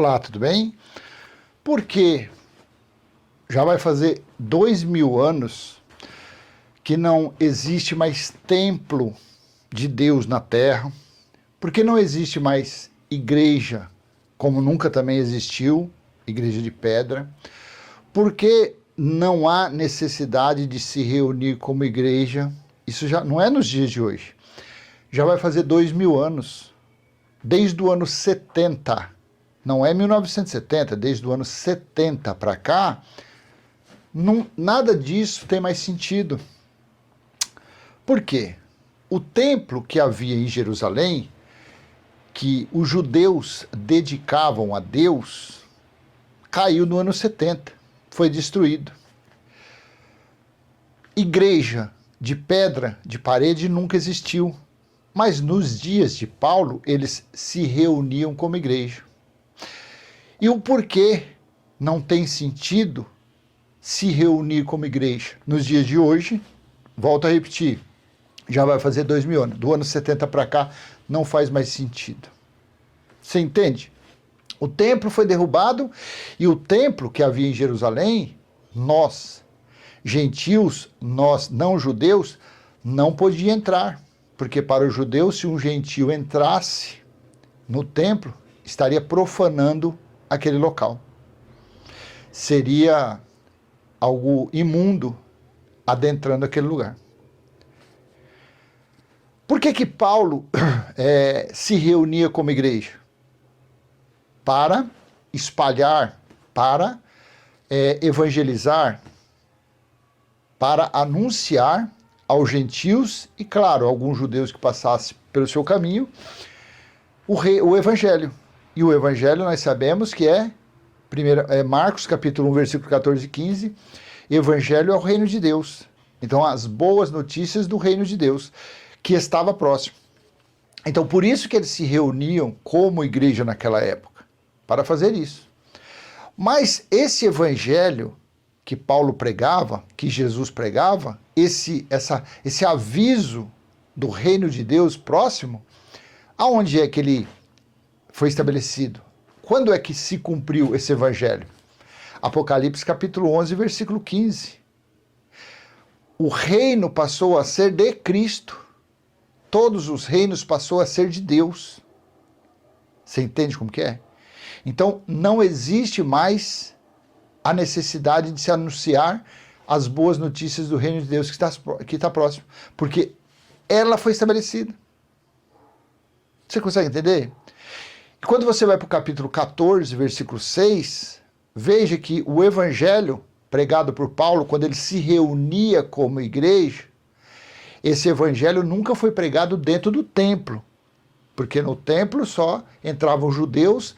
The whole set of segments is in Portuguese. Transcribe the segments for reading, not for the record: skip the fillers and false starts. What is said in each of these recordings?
Olá, tudo bem? Porque já vai fazer 2000 anos que não existe mais templo de Deus na terra, porque não existe mais igreja, como nunca também existiu, igreja de pedra, porque não há necessidade de se reunir como igreja. Isso já não é nos dias de hoje. Já vai fazer 2000 anos, desde o ano 70, não é 1970, desde o ano 70 para cá, nada disso tem mais sentido. Por quê? O templo que havia em Jerusalém, que os judeus dedicavam a Deus, caiu no ano 70, foi destruído. Igreja de pedra, de parede, nunca existiu. Mas nos dias de Paulo, eles se reuniam como igreja. E o porquê não tem sentido se reunir como igreja nos dias de hoje? Volto a repetir, já vai fazer 2000 anos. Do ano 70 para cá, não faz mais sentido. Você entende? O templo foi derrubado e o templo que havia em Jerusalém, nós, gentios, nós não judeus, não podia entrar. Porque para o judeu, se um gentio entrasse no templo, estaria profanando aquele local. Seria algo imundo adentrando aquele lugar. Por que Paulo se reunia como igreja? Para espalhar, para evangelizar, para anunciar aos gentios e, claro, alguns judeus que passassem pelo seu caminho, o evangelho. E o evangelho nós sabemos que é Marcos capítulo 1, versículo 14 e 15, evangelho é o reino de Deus. Então, as boas notícias do reino de Deus, que estava próximo. Então, por isso que eles se reuniam como igreja naquela época, para fazer isso. Mas esse evangelho que Paulo pregava, que Jesus pregava, esse aviso do reino de Deus próximo, aonde é que ele foi estabelecido? Quando é que se cumpriu esse evangelho? Apocalipse capítulo 11, versículo 15. O reino passou a ser de Cristo. Todos os reinos passou a ser de Deus. Você entende como que é? Então, não existe mais a necessidade de se anunciar as boas notícias do reino de Deus que está próximo, porque ela foi estabelecida. Você consegue entender? E quando você vai para o capítulo 14, versículo 6, veja que o evangelho pregado por Paulo, quando ele se reunia como igreja, esse evangelho nunca foi pregado dentro do templo, porque no templo só entravam judeus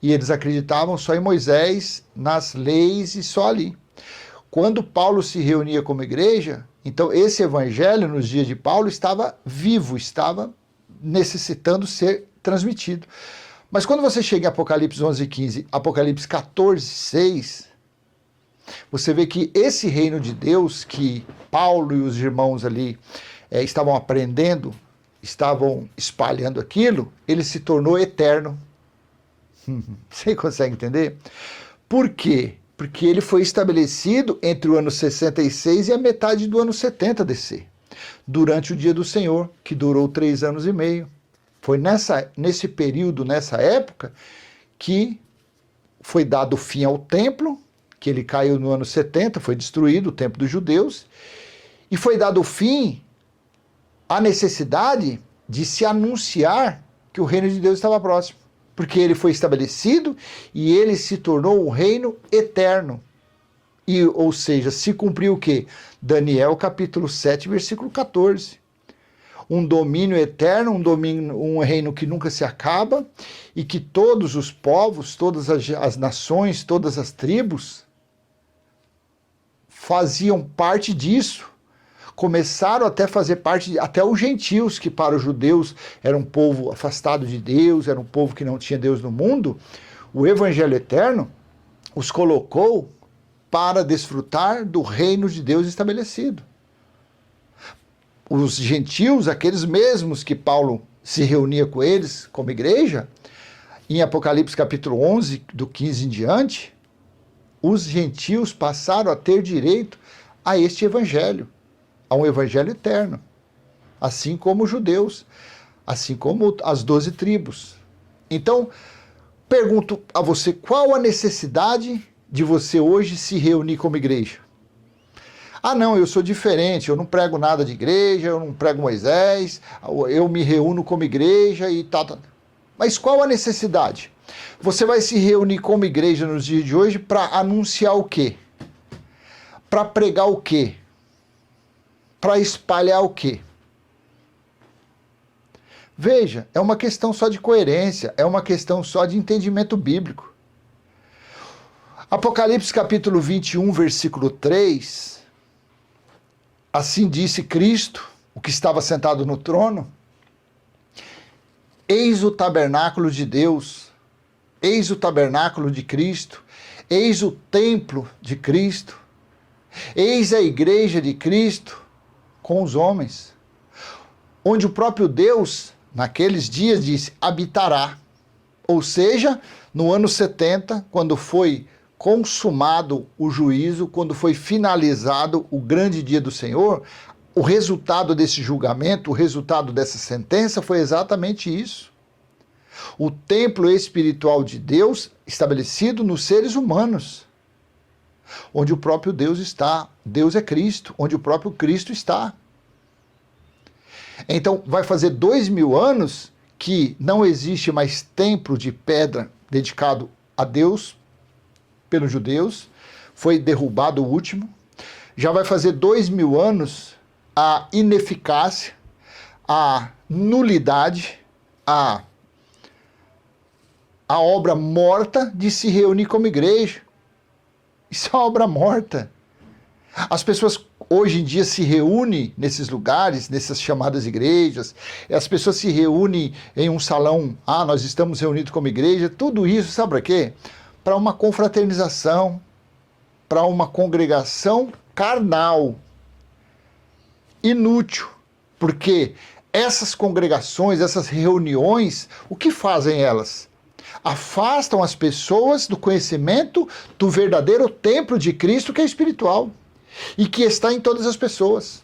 e eles acreditavam só em Moisés, nas leis e só ali. Quando Paulo se reunia como igreja, então esse evangelho nos dias de Paulo estava vivo, estava necessitando ser transmitido. Mas quando você chega em Apocalipse 11, 15, Apocalipse 14, 6, você vê que esse reino de Deus que Paulo e os irmãos ali estavam aprendendo, estavam espalhando aquilo, ele se tornou eterno. Você consegue entender? Por quê? Porque ele foi estabelecido entre o ano 66 e a metade do ano 70 DC, durante o dia do Senhor, que durou 3 anos e meio. Foi nesse período, nessa época, que foi dado fim ao templo, que ele caiu no ano 70, foi destruído o templo dos judeus, e foi dado fim à necessidade de se anunciar que o reino de Deus estava próximo, porque ele foi estabelecido e ele se tornou um reino eterno. Ou seja, se cumpriu o quê? Daniel capítulo 7, versículo 14. Um domínio eterno, um reino que nunca se acaba e que todos os povos, todas as nações, todas as tribos faziam parte disso. Começaram até a fazer parte, até os gentios, que para os judeus era um povo afastado de Deus, era um povo que não tinha Deus no mundo. O evangelho eterno os colocou para desfrutar do reino de Deus estabelecido. Os gentios, aqueles mesmos que Paulo se reunia com eles como igreja, em Apocalipse capítulo 11, do 15 em diante, os gentios passaram a ter direito a este evangelho, a um evangelho eterno, assim como os judeus, assim como as 12 tribos. Então, pergunto a você, qual a necessidade de você hoje se reunir como igreja? Ah, não, eu sou diferente, eu não prego nada de igreja, eu não prego Moisés, eu me reúno como igreja e tal. Mas qual a necessidade? Você vai se reunir como igreja nos dias de hoje para anunciar o quê? Para pregar o quê? Para espalhar o quê? Veja, é uma questão só de coerência, é uma questão só de entendimento bíblico. Apocalipse capítulo 21, versículo 3, assim disse Cristo, o que estava sentado no trono, eis o tabernáculo de Deus, eis o tabernáculo de Cristo, eis o templo de Cristo, eis a igreja de Cristo com os homens, onde o próprio Deus, naqueles dias, disse, habitará. Ou seja, no ano 70, quando foi consumado o juízo, quando foi finalizado o grande dia do Senhor, o resultado desse julgamento, o resultado dessa sentença foi exatamente isso. O templo espiritual de Deus estabelecido nos seres humanos, onde o próprio Deus está. Deus é Cristo, onde o próprio Cristo está. Então, vai fazer 2000 anos que não existe mais templo de pedra dedicado a Deus pelos judeus, foi derrubado o último. Já vai fazer 2000 anos a ineficácia, a nulidade, a obra morta de se reunir como igreja. Isso é uma obra morta. As pessoas hoje em dia se reúnem nesses lugares, nessas chamadas igrejas, as pessoas se reúnem em um salão, nós estamos reunidos como igreja, tudo isso, sabe para quê? Para uma confraternização, para uma congregação carnal, inútil, porque essas congregações, essas reuniões, o que fazem elas? Afastam as pessoas do conhecimento do verdadeiro templo de Cristo que é espiritual e que está em todas as pessoas.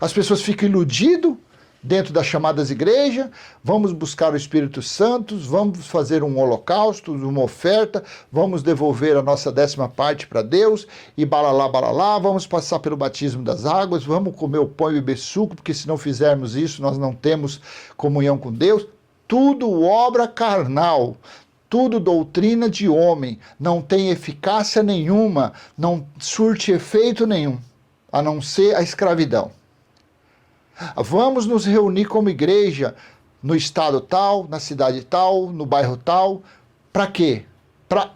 As pessoas ficam iludidas dentro das chamadas igrejas, vamos buscar o Espírito Santo, vamos fazer um holocausto, uma oferta, vamos devolver a nossa 10ª parte para Deus, e balalá, vamos passar pelo batismo das águas, vamos comer o pão e beber suco, porque se não fizermos isso, nós não temos comunhão com Deus. Tudo obra carnal, tudo doutrina de homem, não tem eficácia nenhuma, não surte efeito nenhum, a não ser a escravidão. Vamos nos reunir como igreja no estado tal, na cidade tal, no bairro tal. Para quê? Para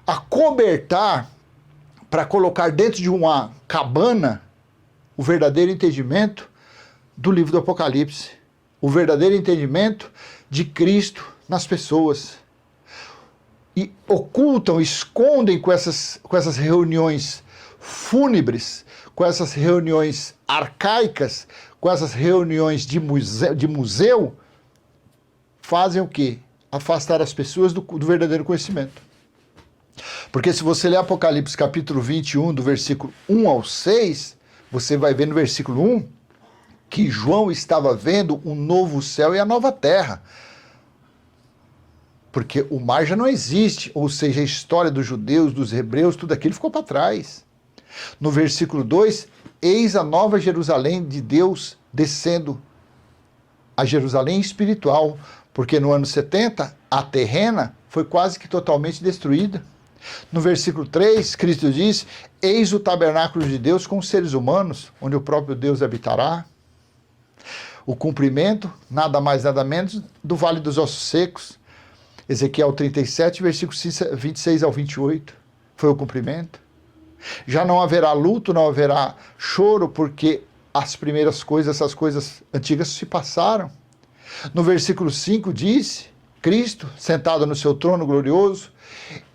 acobertar, para colocar dentro de uma cabana o verdadeiro entendimento do livro do Apocalipse, o verdadeiro entendimento de Cristo nas pessoas. E ocultam, escondem com essas reuniões fúnebres, com essas reuniões arcaicas, com essas reuniões de museu, fazem o quê? Afastar as pessoas do verdadeiro conhecimento. Porque se você ler Apocalipse capítulo 21, do versículo 1 ao 6, você vai ver no versículo 1 que João estava vendo um novo céu e a nova terra. Porque o mar já não existe, ou seja, a história dos judeus, dos hebreus, tudo aquilo ficou para trás. No versículo 2, eis a nova Jerusalém de Deus descendo, a Jerusalém espiritual, porque no ano 70, a terrena foi quase que totalmente destruída. No versículo 3, Cristo diz, eis o tabernáculo de Deus com os seres humanos, onde o próprio Deus habitará. O cumprimento, nada mais nada menos, do Vale dos Ossos Secos, Ezequiel 37, versículos 26 ao 28, foi o cumprimento. Já não haverá luto, não haverá choro, porque as primeiras coisas, essas coisas antigas se passaram. No versículo 5 diz, Cristo, sentado no seu trono glorioso,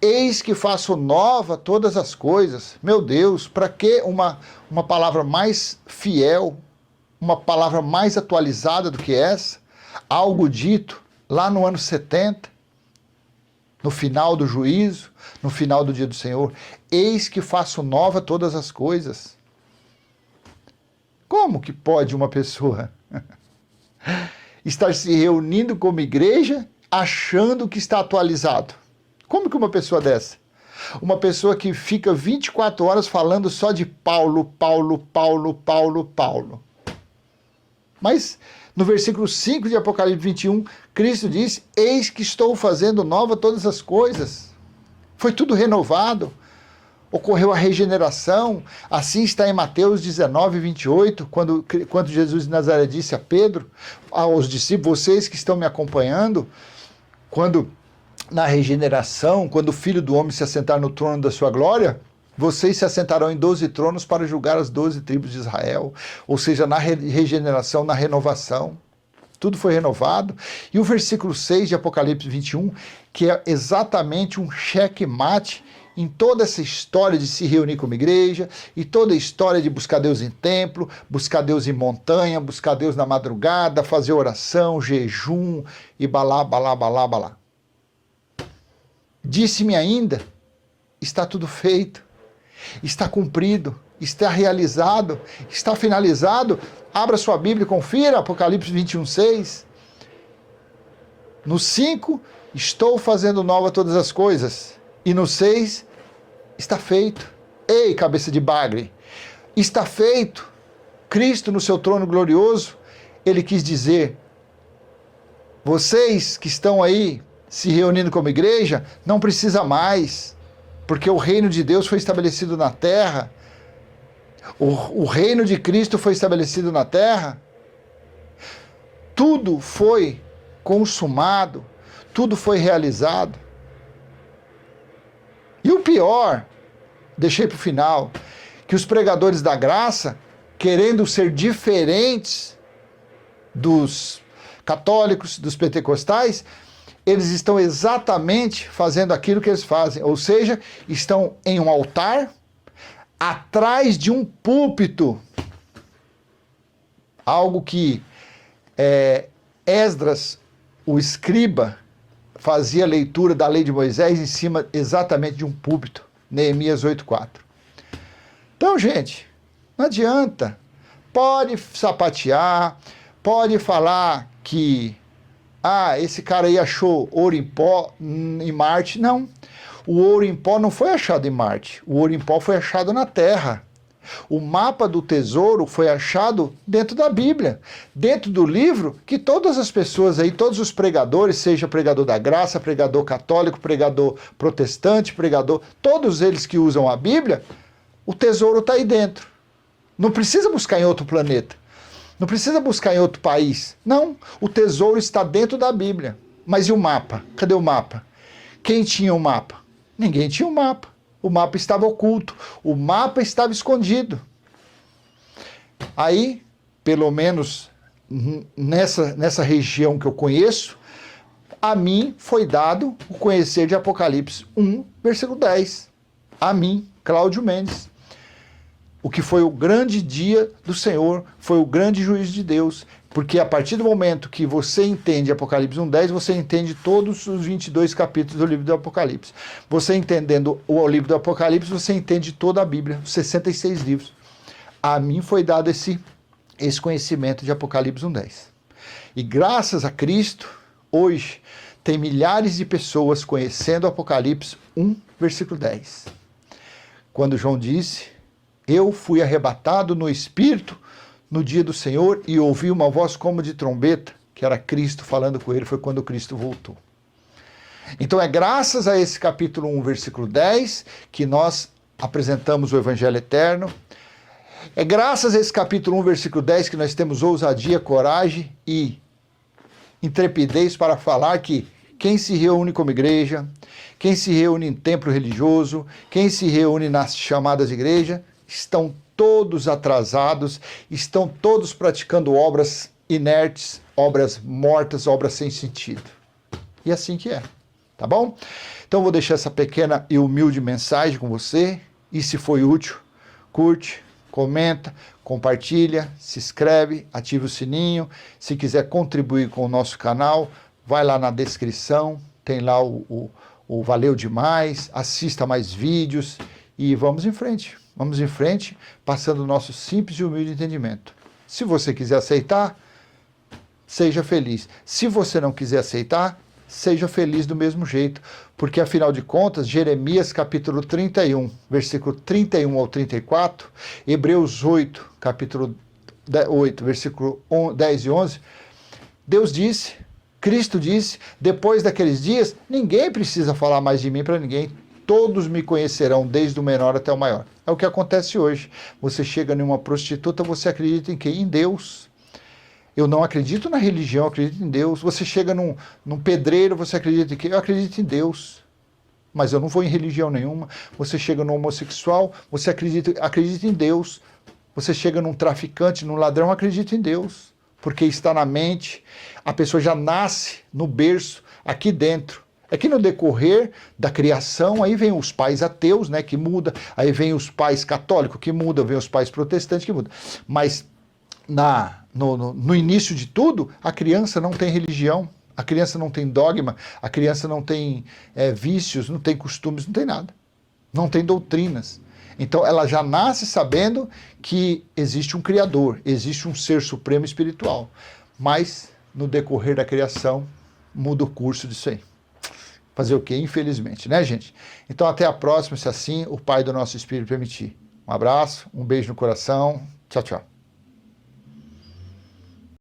eis que faço nova todas as coisas. Meu Deus, para que uma palavra mais fiel, uma palavra mais atualizada do que essa? Algo dito lá no ano 70, no final do juízo, no final do dia do Senhor, eis que faço nova todas as coisas. Como que pode uma pessoa estar se reunindo como igreja achando que está atualizado? Como que uma pessoa dessa? Uma pessoa que fica 24 horas falando só de Paulo, Paulo, Paulo, Paulo, Paulo. Mas no versículo 5 de Apocalipse 21, Cristo diz, eis que estou fazendo nova todas as coisas. Foi tudo renovado, ocorreu a regeneração, assim está em Mateus 19, 28, quando Jesus de Nazaré disse a Pedro, aos discípulos, vocês que estão me acompanhando, quando na regeneração, quando o Filho do Homem se assentar no trono da sua glória, vocês se assentarão em 12 tronos para julgar as 12 tribos de Israel, ou seja, na regeneração, na renovação. Tudo foi renovado. E o versículo 6 de Apocalipse 21, que é exatamente um checkmate em toda essa história de se reunir como igreja, e toda a história de buscar Deus em templo, buscar Deus em montanha, buscar Deus na madrugada, fazer oração, jejum, e balá, balá, balá, balá. Disse-me ainda, está tudo feito, está cumprido, está realizado, está finalizado. Abra sua Bíblia e confira, Apocalipse 21, 6. No 5, estou fazendo nova todas as coisas. E no 6, está feito. Ei, cabeça de bagre, está feito. Cristo no seu trono glorioso, ele quis dizer, vocês que estão aí se reunindo como igreja, não precisa mais, porque o reino de Deus foi estabelecido na terra, o reino de Cristo foi estabelecido na terra, tudo foi consumado, tudo foi realizado. E o pior, deixei para o final, que os pregadores da graça, querendo ser diferentes dos católicos, dos pentecostais, eles estão exatamente fazendo aquilo que eles fazem, ou seja, estão em um altar, atrás de um púlpito, algo que Esdras, o escriba, fazia leitura da lei de Moisés em cima exatamente de um púlpito, Neemias 8,4. Então, gente, não adianta, pode sapatear, pode falar que esse cara aí achou ouro em pó em Marte. Não, o ouro em pó não foi achado em Marte, o ouro em pó foi achado na Terra. O mapa do tesouro foi achado dentro da Bíblia, dentro do livro que todas as pessoas aí, todos os pregadores, seja pregador da graça, pregador católico, pregador protestante, pregador, todos eles que usam a Bíblia, o tesouro está aí dentro. Não precisa buscar em outro planeta. Não precisa buscar em outro país. Não, o tesouro está dentro da Bíblia. Mas e o mapa? Cadê o mapa? Quem tinha o mapa? Ninguém tinha o mapa. O mapa estava oculto. O mapa estava escondido. Aí, pelo menos nessa região que eu conheço, a mim foi dado o conhecer de Apocalipse 1, versículo 10. A mim, Cláudio Mendes. O que foi o grande dia do Senhor, foi o grande juízo de Deus, porque a partir do momento que você entende Apocalipse 1:10, você entende todos os 22 capítulos do livro do Apocalipse. Você entendendo o livro do Apocalipse, você entende toda a Bíblia, os 66 livros. A mim foi dado esse conhecimento de Apocalipse 1:10. E graças a Cristo, hoje, tem milhares de pessoas conhecendo Apocalipse 1, versículo 10. Quando João disse, eu fui arrebatado no Espírito no dia do Senhor e ouvi uma voz como de trombeta, que era Cristo falando com ele, foi quando Cristo voltou. Então é graças a esse capítulo 1, versículo 10, que nós apresentamos o Evangelho Eterno. É graças a esse capítulo 1, versículo 10, que nós temos ousadia, coragem e intrepidez para falar que quem se reúne como igreja, quem se reúne em templo religioso, quem se reúne nas chamadas igrejas, estão todos atrasados, estão todos praticando obras inertes, obras mortas, obras sem sentido. E assim que é, tá bom? Então vou deixar essa pequena e humilde mensagem com você, e se foi útil, curte, comenta, compartilha, se inscreve, ativa o sininho. Se quiser contribuir com o nosso canal, vai lá na descrição, tem lá o Valeu Demais, assista mais vídeos e vamos em frente. Vamos em frente, passando o nosso simples e humilde entendimento. Se você quiser aceitar, seja feliz. Se você não quiser aceitar, seja feliz do mesmo jeito, porque afinal de contas, Jeremias capítulo 31, versículo 31 ao 34, Hebreus 8, capítulo 8, versículo 10 e 11, Deus disse, Cristo disse, depois daqueles dias, ninguém precisa falar mais de mim para ninguém, todos me conhecerão, desde o menor até o maior. É o que acontece hoje. Você chega numa prostituta, você acredita em quem? Em Deus. Eu não acredito na religião, eu acredito em Deus. Você chega num pedreiro, você acredita em quem? Eu acredito em Deus. Mas eu não vou em religião nenhuma. Você chega num homossexual, você acredita em Deus. Você chega num traficante, num ladrão, acredita em Deus. Porque está na mente, a pessoa já nasce no berço, aqui dentro. É que no decorrer da criação, aí vem os pais ateus, né, que muda, aí vem os pais católicos que mudam, vem os pais protestantes que mudam. Mas no início de tudo, a criança não tem religião, a criança não tem dogma, a criança não tem vícios, não tem costumes, não tem nada. Não tem doutrinas. Então ela já nasce sabendo que existe um Criador, existe um ser supremo espiritual. Mas no decorrer da criação, muda o curso disso aí. Fazer o quê? Infelizmente, né, gente? Então até a próxima, se assim o Pai do nosso Espírito permitir. Um abraço, um beijo no coração. Tchau, tchau.